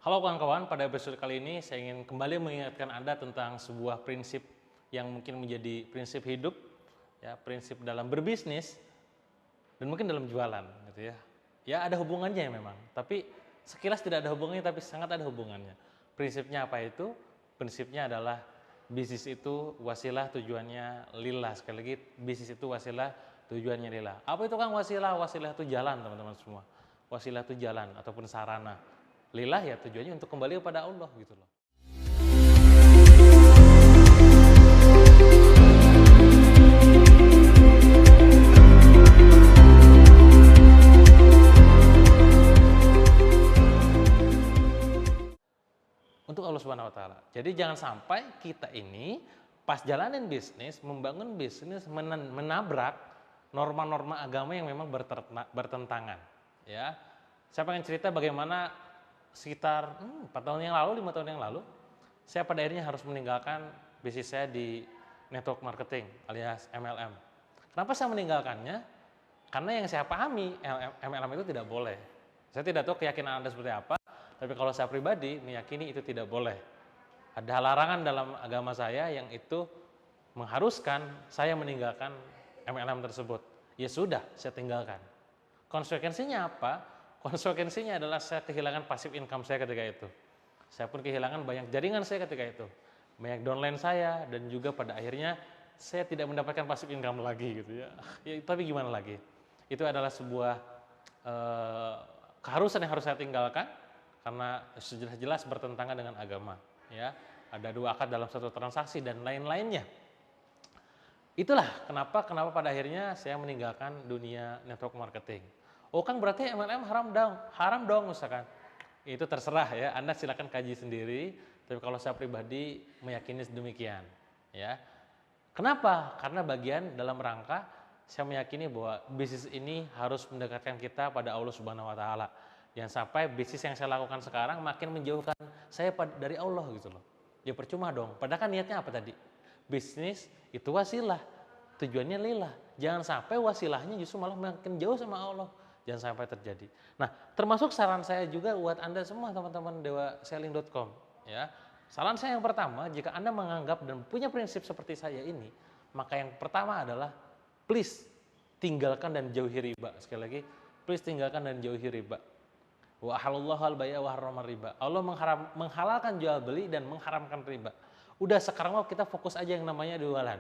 Halo kawan-kawan, pada episode kali ini saya ingin kembali mengingatkan Anda tentang sebuah prinsip yang mungkin menjadi prinsip hidup, ya, prinsip dalam berbisnis dan mungkin dalam jualan, gitu ya. Ya ada hubungannya memang, tapi sekilas tidak ada hubungannya, tapi sangat ada hubungannya. Prinsipnya apa itu? Prinsipnya adalah bisnis itu wasilah, tujuannya lillah. Sekali lagi, bisnis itu wasilah, tujuannya lillah. Apa itu kan wasilah? Wasilah itu jalan, teman-teman semua. Wasilah itu jalan ataupun sarana. Lillah ya tujuannya untuk kembali kepada Allah gitu loh. Untuk Allah Subhanahu wa taala. Jadi jangan sampai kita ini pas jalanin bisnis, membangun bisnis menabrak norma-norma agama yang memang bertentangan, ya. Saya pengen cerita bagaimana sekitar 4 tahun yang lalu, 5 tahun yang lalu, saya pada akhirnya harus meninggalkan bisnis saya di network marketing alias MLM. Kenapa saya meninggalkannya? Karena yang saya pahami MLM itu tidak boleh. Saya tidak tahu keyakinan Anda seperti apa, tapi kalau saya pribadi meyakini itu tidak boleh. Ada larangan dalam agama saya yang itu mengharuskan saya meninggalkan MLM tersebut. Ya sudah, saya tinggalkan. Konsekuensinya apa? Konsekuensinya adalah saya kehilangan passive income saya ketika itu. Saya pun kehilangan banyak jaringan saya ketika itu. Banyak downline saya dan juga pada akhirnya saya tidak mendapatkan passive income lagi gitu ya. Ya tapi gimana lagi? Itu adalah sebuah keharusan yang harus saya tinggalkan karena jelas-jelas bertentangan dengan agama, ya. Ada 2 akad dalam satu transaksi dan lain-lainnya. Itulah kenapa pada akhirnya saya meninggalkan dunia network marketing. Oh Kang, berarti MLM haram dong misalkan. Itu terserah ya, Anda silakan kaji sendiri, tapi kalau saya pribadi meyakini demikian, ya. Kenapa? Karena bagian dalam rangka saya meyakini bahwa bisnis ini harus mendekatkan kita pada Allah Subhanahu wa taala. Jangan sampai bisnis yang saya lakukan sekarang makin menjauhkan saya dari Allah gitu loh. Ya percuma dong. Padahal kan niatnya apa tadi? Bisnis itu wasilah, tujuannya lillah. Jangan sampai wasilahnya justru malah makin jauh sama Allah. Jangan sampai terjadi. Nah, termasuk saran saya juga buat Anda semua teman-teman dewaselling.com, ya. Saran saya yang pertama, jika Anda menganggap dan punya prinsip seperti saya ini, maka yang pertama adalah please tinggalkan dan jauhi riba. Sekali lagi, please tinggalkan dan jauhi riba. Wa halallahu al-bai'a wa harrama riba. Allah menghalalkan jual beli dan mengharamkan riba. Udah sekarang mau kita fokus aja yang namanya jualan.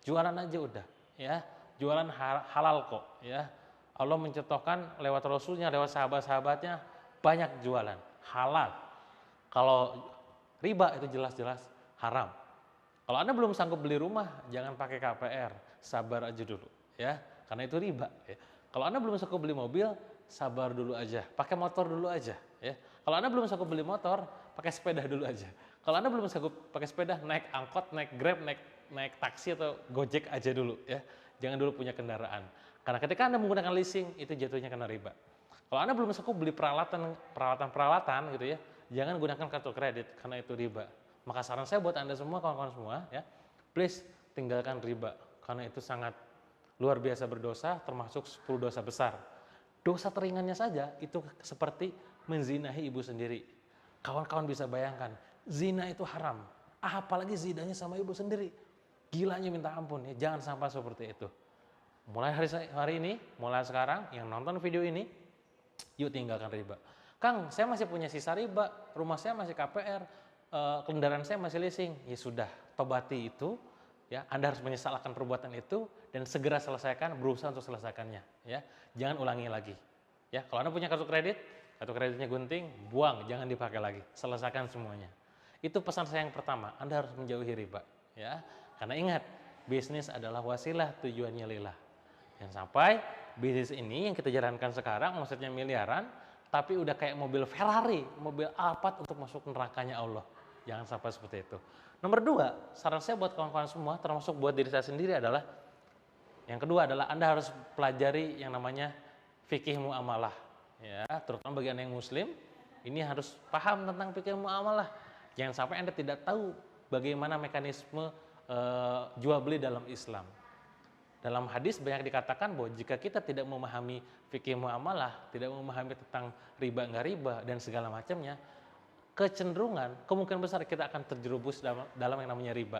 Jualan aja udah, ya. Jualan halal kok, ya. Allah mencontohkan lewat Rasulnya, lewat sahabat-sahabatnya banyak jualan halal. Kalau riba itu jelas-jelas haram. Kalau Anda belum sanggup beli rumah, jangan pakai KPR, sabar aja dulu, ya. Karena itu riba, ya. Kalau Anda belum sanggup beli mobil, sabar dulu aja, pakai motor dulu aja, ya. Kalau Anda belum sanggup beli motor, pakai sepeda dulu aja. Kalau Anda belum sanggup pakai sepeda, naik angkot, naik Grab, naik taksi atau Gojek aja dulu, ya. Jangan dulu punya kendaraan. Karena ketika Anda menggunakan leasing, itu jatuhnya kena riba. Kalau Anda belum sanggup beli peralatan gitu ya, jangan gunakan kartu kredit karena itu riba. Maka saran saya buat Anda semua, kawan-kawan semua, ya, please tinggalkan riba karena itu sangat luar biasa berdosa, termasuk 10 dosa besar. Dosa teringannya saja itu seperti menzinahi ibu sendiri. Kawan-kawan bisa bayangkan, zina itu haram. Apalagi zinanya sama ibu sendiri. Gilanya minta ampun ya, jangan sampai seperti itu. Mulai hari ini, mulai sekarang yang nonton video ini, yuk tinggalkan riba. Kang, saya masih punya sisa riba, rumah saya masih KPR, kendaraan saya masih leasing. Ya sudah, tobati itu. Ya, Anda harus menyesalkan perbuatan itu dan segera selesaikan, berusaha untuk selesaikannya. Ya, jangan ulangi lagi. Ya, kalau Anda punya kartu kreditnya gunting, buang, jangan dipakai lagi. Selesaikan semuanya. Itu pesan saya yang pertama. Anda harus menjauhi riba. Ya, karena ingat, bisnis adalah wasilah, tujuannya lillah. Jangan sampai bisnis ini yang kita jalankan sekarang, maksudnya miliaran, tapi udah kayak mobil Ferrari, mobil Alphard untuk masuk nerakanya Allah. Jangan sampai seperti itu. Nomor 2, saran saya buat kawan-kawan semua, termasuk buat diri saya sendiri adalah, yang kedua adalah Anda harus pelajari yang namanya fikih muamalah. Ya, terutama bagi Anda yang muslim, ini harus paham tentang fikih muamalah. Jangan sampai Anda tidak tahu bagaimana mekanisme jual beli dalam Islam. Dalam hadis banyak dikatakan bahwa jika kita tidak memahami fikih muamalah, tidak memahami tentang riba nggak riba dan segala macamnya, kecenderungan, kemungkinan besar kita akan terjerumus dalam yang namanya riba.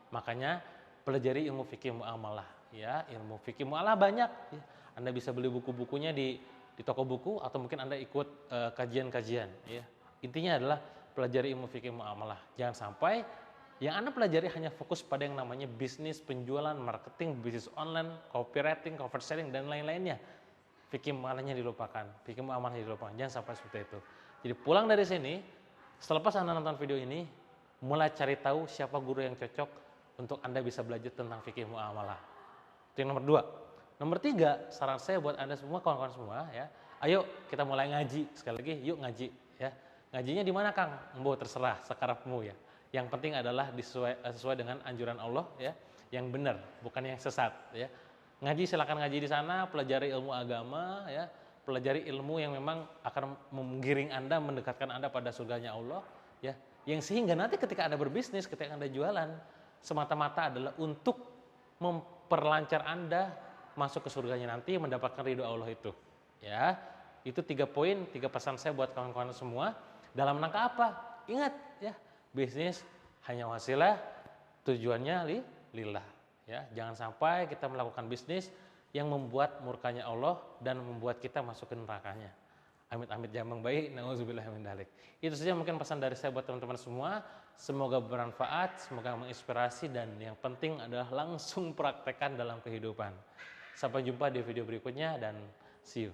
Makanya pelajari ilmu fikih muamalah, ya, ilmu fikih muamalah banyak. Ya. Anda bisa beli buku-bukunya di toko buku atau mungkin Anda ikut kajian-kajian. Ya. Intinya adalah pelajari ilmu fikih muamalah. Jangan sampai yang Anda pelajari hanya fokus pada yang namanya bisnis, penjualan, marketing, bisnis online, copywriting, cover selling, dan lain-lainnya. Fikih muamalahnya dilupakan, fikih muamalahnya dilupakan. Jangan sampai seperti itu. Jadi pulang dari sini, selepas Anda nonton video ini, mulai cari tahu siapa guru yang cocok untuk Anda bisa belajar tentang fikih muamalah. Itu yang nomor 2. Nomor 3, saran saya buat Anda semua, kawan-kawan semua, ya. Ayo kita mulai ngaji. Sekali lagi, yuk ngaji, ya. Ngajinya di mana, Kang? Mbo terserah, sekarapmu, ya. Yang penting adalah sesuai dengan anjuran Allah, ya, yang benar, bukan yang sesat, ya. Ngaji, silakan ngaji di sana, pelajari ilmu agama, ya. Pelajari ilmu yang memang akan menggiring Anda, mendekatkan Anda pada surganya Allah, ya. Yang sehingga nanti ketika Anda berbisnis, ketika Anda jualan, semata-mata adalah untuk memperlancar Anda masuk ke surganya nanti, mendapatkan ridho Allah itu. Ya, itu 3 poin, 3 pesan saya buat kawan-kawan semua. Dalam rangka apa? Ingat, ya, bisnis hanya wasilah, tujuannya lillah. Ya, jangan sampai kita melakukan bisnis yang membuat murkanya Allah dan membuat kita masuk ke nerakanya. Amit-amit jambang bayi, nauzubillah min dzalik. Itu saja mungkin pesan dari saya buat teman-teman semua. Semoga bermanfaat, semoga menginspirasi, dan yang penting adalah langsung praktekkan dalam kehidupan. Sampai jumpa di video berikutnya dan see you.